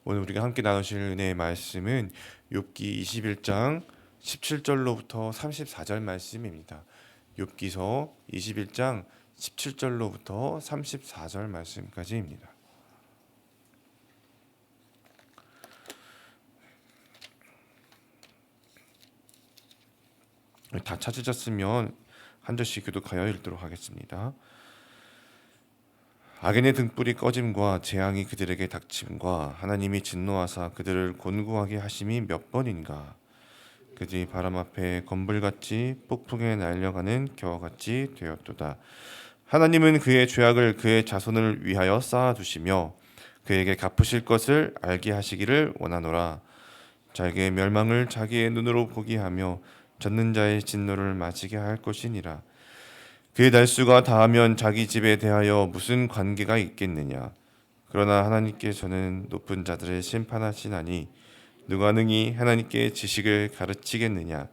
오늘 우리가 함께 나누실 은혜의 말씀은 욥기 21장 17절로부터 34절 말씀입니다. 욥기서 21장 17절로부터 34절 말씀까지입니다. 다 찾으셨으면 한 절씩 교독하여 읽도록 하겠습니다. 악인의 등불이 꺼짐과 재앙이 그들에게 닥침과 하나님이 진노하사 그들을 곤고하게 하심이 몇 번인가. 그들이 바람 앞에 건불같이 폭풍에 날려가는 겨같이 되었도다. 하나님은 그의 죄악을 그의 자손을 위하여 쌓아두시며 그에게 갚으실 것을 알게 하시기를 원하노라. 자기의 멸망을 자기의 눈으로 보게 하며 젖는 자의 진노를 맞이게 할 것이니라. 그의 날수가 다하면 자기 집에 대하여 무슨 관계가 있겠느냐. 그러나 하나님께서는 높은 자들을 심판하시나니 누가 능히 하나님께 지식을 가르치겠느냐.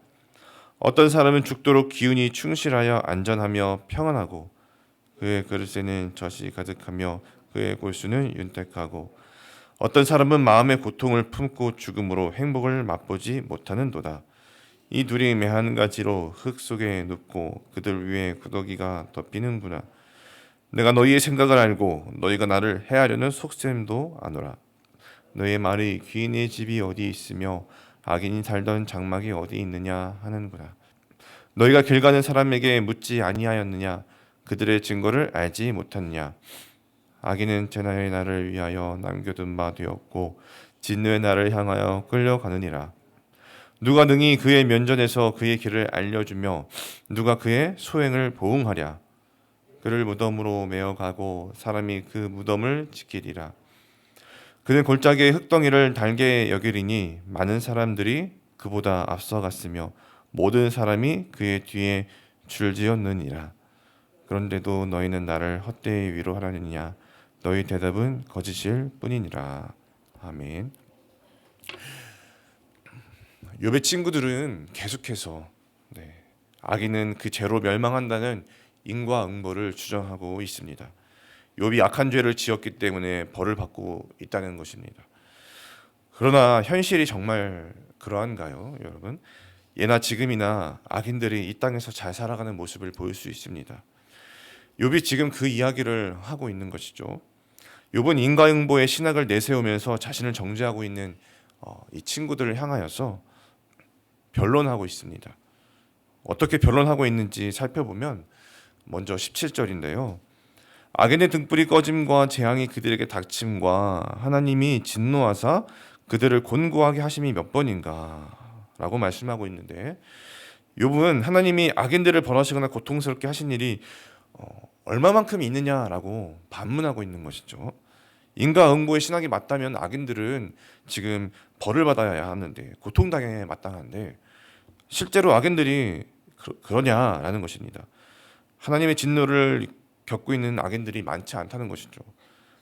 어떤 사람은 죽도록 기운이 충실하여 안전하며 평안하고 그의 그릇에는 젖이 가득하며 그의 골수는 윤택하고 어떤 사람은 마음의 고통을 품고 죽음으로 행복을 맛보지 못하는도다. 이 둘이 매한 가지로 흙 속에 눕고 그들 위에 구더기가 덮이는구나. 내가 너희의 생각을 알고 너희가 나를 해하려는 속셈도 아노라. 너희의 말이 귀인의 집이 어디 있으며 악인이 살던 장막이 어디 있느냐 하는구나. 너희가 길 가는 사람에게 묻지 아니하였느냐. 그들의 증거를 알지 못하느냐. 악인은 재난의 날을 위하여 남겨둔 바 되었고 진노의 날을 향하여 끌려가느니라. 누가 능히 그의 면전에서 그의 길을 알려주며 누가 그의 소행을 보응하랴. 그를 무덤으로 메어가고 사람이 그 무덤을 지키리라. 그는 골짜기의 흙덩이를 달게 여기리니 많은 사람들이 그보다 앞서갔으며 모든 사람이 그의 뒤에 줄지었느니라. 그런데도 너희는 나를 헛되이 위로하려느냐. 너희 대답은 거짓일 뿐이니라. 아멘. 욥의 친구들은 계속해서 악인은 그 죄로 멸망한다는 인과응보를 주장하고 있습니다. 욥이 악한 죄를 지었기 때문에 벌을 받고 있다는 것입니다. 그러나 현실이 정말 그러한가요, 여러분? 예나 지금이나 악인들이 이 땅에서 잘 살아가는 모습을 보일 수 있습니다. 욥이 지금 그 이야기를 하고 있는 것이죠. 욥은 인과응보의 신학을 내세우면서 자신을 정죄하고 있는 이 친구들을 향하여서 변론하고 있습니다. 어떻게 변론하고 있는지 살펴보면 먼저 17절인데요. 악인의 등불이 꺼짐과 재앙이 그들에게 닥침과 하나님이 진노하사 그들을 곤고하게 하심이 몇 번인가 라고 말씀하고 있는데, 욥은 하나님이 악인들을 벌하시거나 고통스럽게 하신 일이 얼마만큼 있느냐라고 반문하고 있는 것이죠. 인과응보의 신학이 맞다면 악인들은 지금 벌을 받아야 하는데, 고통당해 마땅한데 실제로 악인들이 그러냐라는 것입니다. 하나님의 진노를 겪고 있는 악인들이 많지 않다는 것이죠.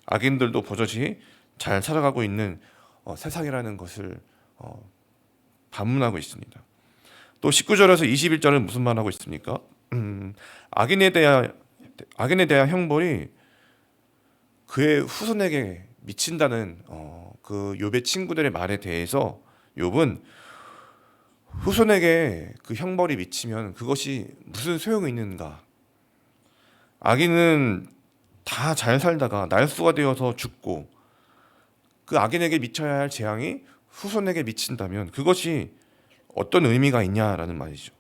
악인들도 버젓이 잘 살아가고 있는 세상이라는 것을 반문하고 있습니다. 또 19절에서 21절은 무슨 말하고 있습니까? 악인에 대한 형벌이 그의 후손에게 미친다는 그 욥의 친구들의 말에 대해서 욥은 후손에게 그 형벌이 미치면 그것이 무슨 소용이 있는가? 악인은 다 잘 살다가 날수가 되어서 죽고 그 악인에게 미쳐야 할 재앙이 후손에게 미친다면 그것이 어떤 의미가 있냐라는 말이죠.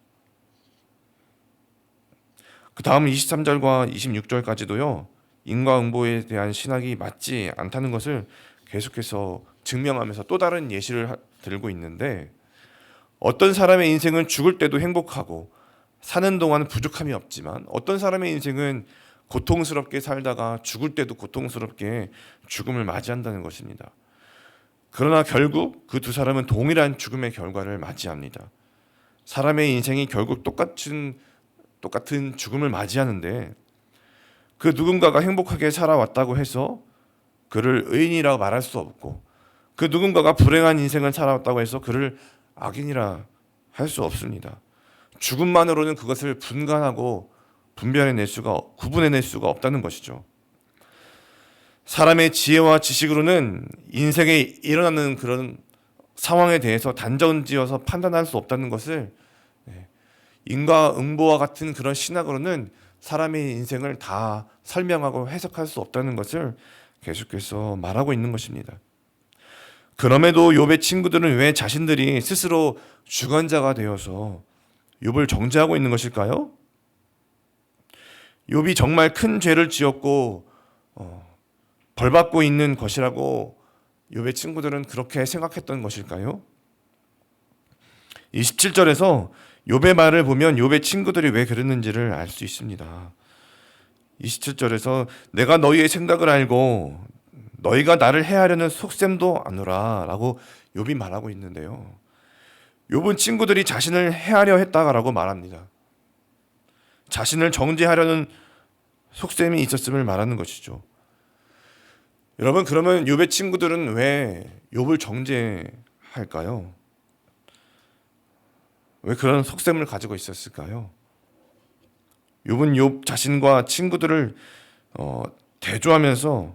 그 다음 23절과 26절까지도요. 인과응보에 대한 신학이 맞지 않다는 것을 계속해서 증명하면서 또 다른 예시를 들고 있는데, 어떤 사람의 인생은 죽을 때도 행복하고 사는 동안 부족함이 없지만 어떤 사람의 인생은 고통스럽게 살다가 죽을 때도 고통스럽게 죽음을 맞이한다는 것입니다. 그러나 결국 그 두 사람은 동일한 죽음의 결과를 맞이합니다. 사람의 인생이 결국 똑같은 죽음을 맞이하는데, 그 누군가가 행복하게 살아왔다고 해서 그를 의인이라고 말할 수 없고, 그 누군가가 불행한 인생을 살아왔다고 해서 그를 악인이라 할 수 없습니다. 죽음만으로는 그것을 구분해낼 수가 없다는 것이죠. 사람의 지혜와 지식으로는 인생에 일어나는 그런 상황에 대해서 단정지어서 판단할 수 없다는 것을, 인과응보와 같은 그런 신학으로는 사람의 인생을 다 설명하고 해석할 수 없다는 것을 계속해서 말하고 있는 것입니다. 그럼에도 욥의 친구들은 왜 자신들이 스스로 주관자가 되어서 욥을 정죄하고 있는 것일까요? 욥이 정말 큰 죄를 지었고 벌받고 있는 것이라고 욥의 친구들은 그렇게 생각했던 것일까요? 27절에서 욥의 말을 보면 욥의 친구들이 왜 그랬는지를 알 수 있습니다. 27절에서 내가 너희의 생각을 알고 너희가 나를 해하려는 속셈도 아노라 라고 욥이 말하고 있는데요. 욥은 친구들이 자신을 해하려 했다라고 말합니다. 자신을 정죄하려는 속셈이 있었음을 말하는 것이죠. 여러분, 그러면 욥의 친구들은 왜 욥을 정죄할까요? 왜 그런 속셈을 가지고 있었을까요? 욥은 욥 자신과 친구들을 대조하면서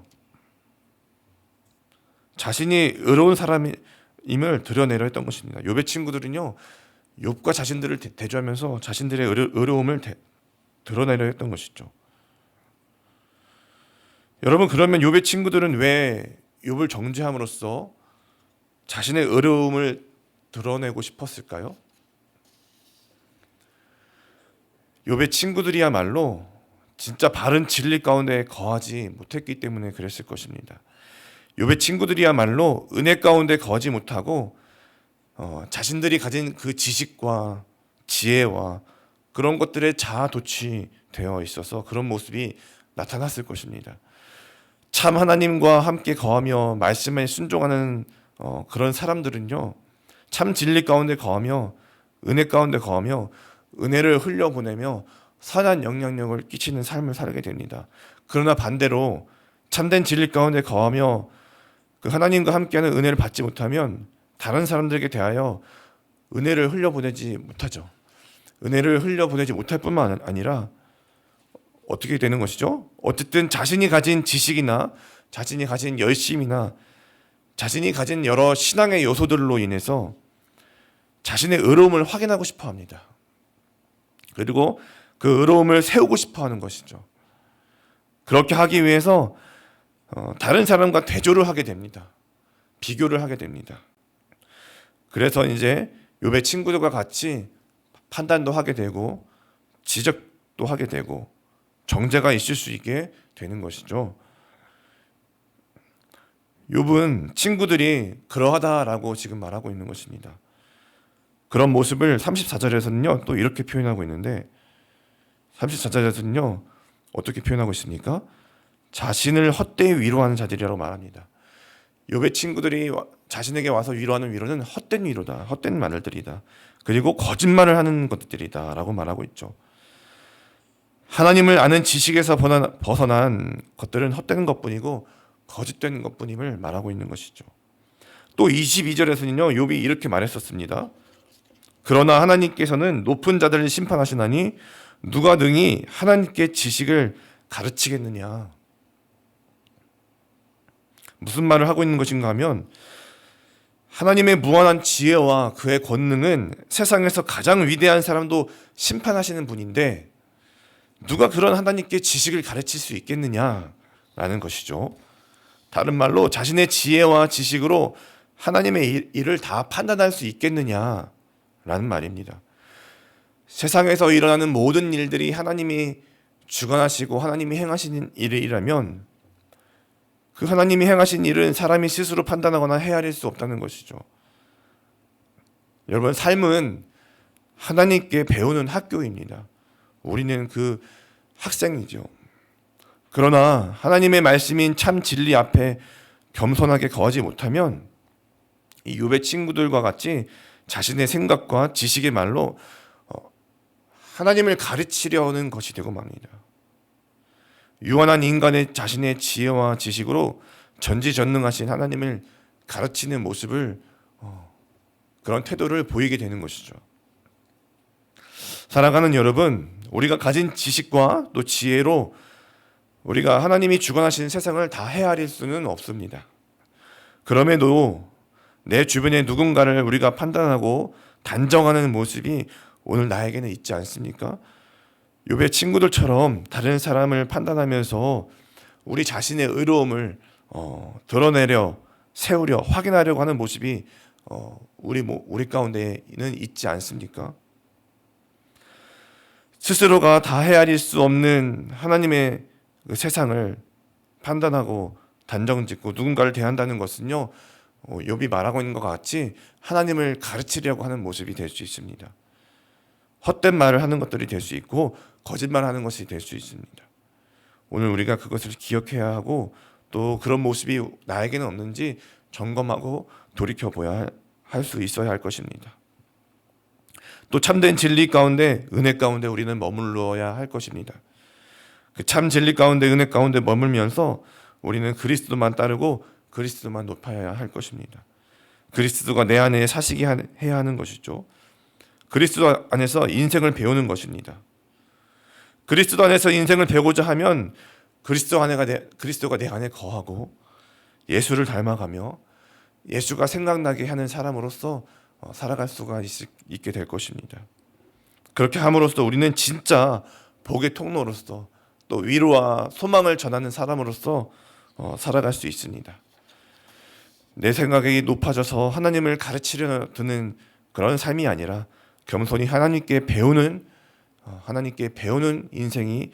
자신이 의로운 사람임을 드러내려 했던 것입니다. 욥의 친구들은요, 욥과 자신들을 대조하면서 자신들의 의로움을 드러내려 했던 것이죠. 여러분, 그러면 욥의 친구들은 왜 욥을 정죄함으로써 자신의 의로움을 드러내고 싶었을까요? 욥의 친구들이야말로 진짜 바른 진리 가운데 거하지 못했기 때문에 그랬을 것입니다. 욥의 친구들이야말로 은혜 가운데 거하지 못하고 자신들이 가진 그 지식과 지혜와 그런 것들에 자아도취되어 있어서 그런 모습이 나타났을 것입니다. 참 하나님과 함께 거하며 말씀에 순종하는 그런 사람들은요, 참 진리 가운데 거하며 은혜 가운데 거하며 은혜를 흘려보내며 선한 영향력을 끼치는 삶을 살게 됩니다. 그러나 반대로 참된 진리 가운데 거하며 그 하나님과 함께하는 은혜를 받지 못하면 다른 사람들에게 대하여 은혜를 흘려보내지 못하죠. 은혜를 흘려보내지 못할 뿐만 아니라 어떻게 되는 것이죠? 어쨌든 자신이 가진 지식이나 자신이 가진 열심이나 자신이 가진 여러 신앙의 요소들로 인해서 자신의 의로움을 확인하고 싶어 합니다. 그리고 그 의로움을 세우고 싶어 하는 것이죠. 그렇게 하기 위해서 다른 사람과 대조를 하게 됩니다. 비교를 하게 됩니다. 그래서 이제 욥의 친구들과 같이 판단도 하게 되고 지적도 하게 되고 정죄가 있을 수 있게 되는 것이죠. 욥은 친구들이 그러하다라고 지금 말하고 있는 것입니다. 그런 모습을 34절에서는요 또 이렇게 표현하고 있는데, 34절에서는요 어떻게 표현하고 있습니까? 자신을 헛되이 위로하는 자들이라고 말합니다. 욥의 친구들이 자신에게 와서 위로하는 위로는 헛된 위로다, 헛된 말들이다, 그리고 거짓말을 하는 것들이다 라고 말하고 있죠. 하나님을 아는 지식에서 벗어난 것들은 헛된 것뿐이고 거짓된 것뿐임을 말하고 있는 것이죠. 또 22절에서는요 욥이 이렇게 말했었습니다. 그러나 하나님께서는 높은 자들을 심판하시나니 누가 능히 하나님께 지식을 가르치겠느냐. 무슨 말을 하고 있는 것인가 하면, 하나님의 무한한 지혜와 그의 권능은 세상에서 가장 위대한 사람도 심판하시는 분인데 누가 그런 하나님께 지식을 가르칠 수 있겠느냐라는 것이죠. 다른 말로 자신의 지혜와 지식으로 하나님의 일을 다 판단할 수 있겠느냐라는 말입니다. 세상에서 일어나는 모든 일들이 하나님이 주관하시고 하나님이 행하시는 일이라면 그 하나님이 행하신 일은 사람이 스스로 판단하거나 헤아릴 수 없다는 것이죠. 여러분, 삶은 하나님께 배우는 학교입니다. 우리는 그 학생이죠. 그러나 하나님의 말씀인 참 진리 앞에 겸손하게 거하지 못하면 이 욥의 친구들과 같이 자신의 생각과 지식의 말로 하나님을 가르치려는 것이 되고 맙니다. 유한한 인간의 자신의 지혜와 지식으로 전지전능하신 하나님을 가르치는 모습을 그런 태도를 보이게 되는 것이죠. 살아가는 여러분, 우리가 가진 지식과 또 지혜로 우리가 하나님이 주관하시는 세상을 다 헤아릴 수는 없습니다. 그럼에도 내 주변에 누군가를 우리가 판단하고 단정하는 모습이 오늘 나에게는 있지 않습니까? 욥의 친구들처럼 다른 사람을 판단하면서 우리 자신의 의로움을 드러내려 세우려 확인하려고 하는 모습이 우리 가운데는 있지 않습니까? 스스로가 다 헤아릴 수 없는 하나님의 그 세상을 판단하고 단정짓고 누군가를 대한다는 것은요, 욥이 말하고 있는 것 같이 하나님을 가르치려고 하는 모습이 될 수 있습니다. 헛된 말을 하는 것들이 될 수 있고 거짓말하는 것이 될 수 있습니다. 오늘 우리가 그것을 기억해야 하고 또 그런 모습이 나에게는 없는지 점검하고 돌이켜보아야 할 수 있어야 할 것입니다. 또 참된 진리 가운데 은혜 가운데 우리는 머물러야 할 것입니다. 그 참 진리 가운데 은혜 가운데 머물면서 우리는 그리스도만 따르고 그리스도만 높여야 할 것입니다. 그리스도가 내 안에 사시게 해야 하는 것이죠. 그리스도 안에서 인생을 배우는 것입니다. 그리스도 안에서 인생을 배우고자 하면 그리스도가 내 안에 거하고 예수를 닮아가며 예수가 생각나게 하는 사람으로서 살아갈 수가 있게 될 것입니다. 그렇게 함으로써 우리는 진짜 복의 통로로서 또 위로와 소망을 전하는 사람으로서 살아갈 수 있습니다. 내 생각이 높아져서 하나님을 가르치려 드는 그런 삶이 아니라 겸손히 하나님께 배우는 인생이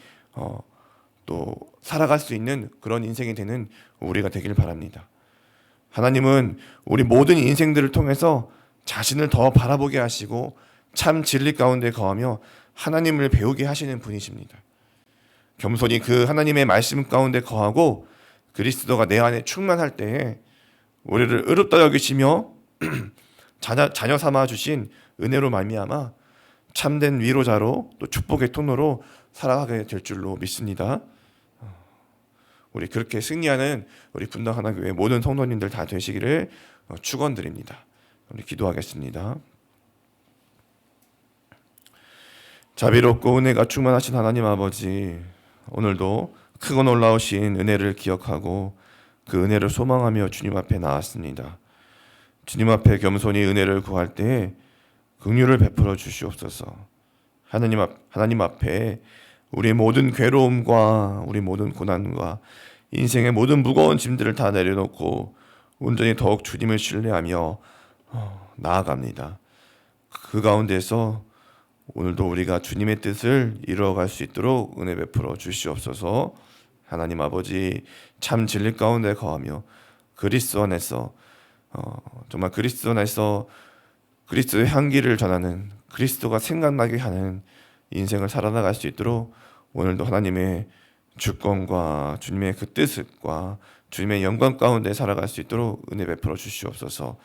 또 살아갈 수 있는 그런 인생이 되는 우리가 되길 바랍니다. 하나님은 우리 모든 인생들을 통해서 자신을 더 바라보게 하시고 참 진리 가운데 거하며 하나님을 배우게 하시는 분이십니다. 겸손히 그 하나님의 말씀 가운데 거하고 그리스도가 내 안에 충만할 때에 우리를 의롭다 여기시며 자녀 삼아 주신 은혜로 말미암아 참된 위로자로 또 축복의 통로로 살아가게 될 줄로 믿습니다. 우리 그렇게 승리하는 우리 분당 하나교회 모든 성도님들 다 되시기를 축원드립니다. 우리 기도하겠습니다. 자비롭고 은혜가 충만하신 하나님 아버지, 오늘도 크고 놀라우신 은혜를 기억하고 그 은혜를 소망하며 주님 앞에 나왔습니다. 주님 앞에 겸손히 은혜를 구할 때에 긍휼을 베풀어 주시옵소서. 하나님 앞에 우리의 모든 괴로움과 우리 모든 고난과 인생의 모든 무거운 짐들을 다 내려놓고 온전히 더욱 주님을 신뢰하며 나아갑니다. 그 가운데서 오늘도 우리가 주님의 뜻을 이루어갈 수 있도록 은혜 베풀어 주시옵소서. 하나님 아버지, 참 진리 가운데 거하며 그리스도 안에서 정말 그리스도 안에서 그리스도의 향기를 전하는, 그리스도가 생각나게 하는 인생을 살아나갈 수 있도록 오늘도 하나님의 주권과 주님의 그 뜻과 주님의 영광 가운데 살아갈 수 있도록 은혜 베풀어 주시옵소서.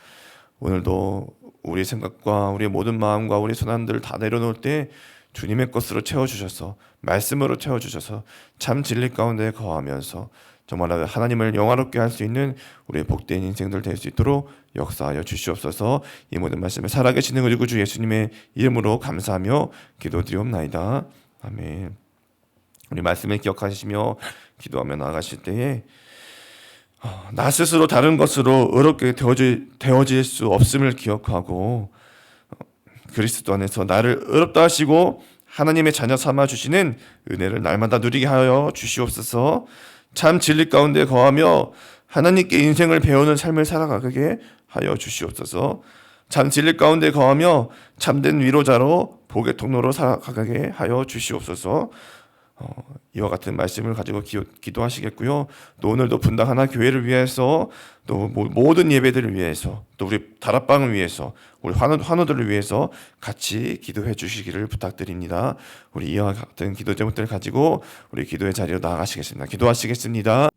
오늘도 우리 생각과 우리의 모든 마음과 우리 손안들을 다 내려놓을 때 주님의 것으로 채워주셔서 말씀으로 채워주셔서 참 진리 가운데 거하면서 정말 하나님을 영화롭게 할 수 있는 우리의 복된 인생들 될 수 있도록 역사하여 주시옵소서. 이 모든 말씀을 살아계시는 우리 구주 예수님의 이름으로 감사하며 기도드리옵나이다. 아멘. 우리 말씀을 기억하시며 기도하며 나아가실 때에 나 스스로 다른 것으로 의롭게 되어질 수 없음을 기억하고 그리스도 안에서 나를 의롭다 하시고 하나님의 자녀 삼아 주시는 은혜를 날마다 누리게 하여 주시옵소서. 참 진리 가운데 거하며 하나님께 인생을 배우는 삶을 살아가게 하여 주시옵소서. 참 진리 가운데 거하며 참된 위로자로 복의 통로로 살아가게 하여 주시옵소서. 이와 같은 말씀을 가지고 기도하시겠고요. 또 오늘도 분당 하나 교회를 위해서 또 모든 예배들을 위해서 또 우리 다락방을 위해서 우리 환우들을 위해서 같이 기도해 주시기를 부탁드립니다. 우리 이와 같은 기도 제목들을 가지고 우리 기도의 자리로 나아가시겠습니다. 기도하시겠습니다.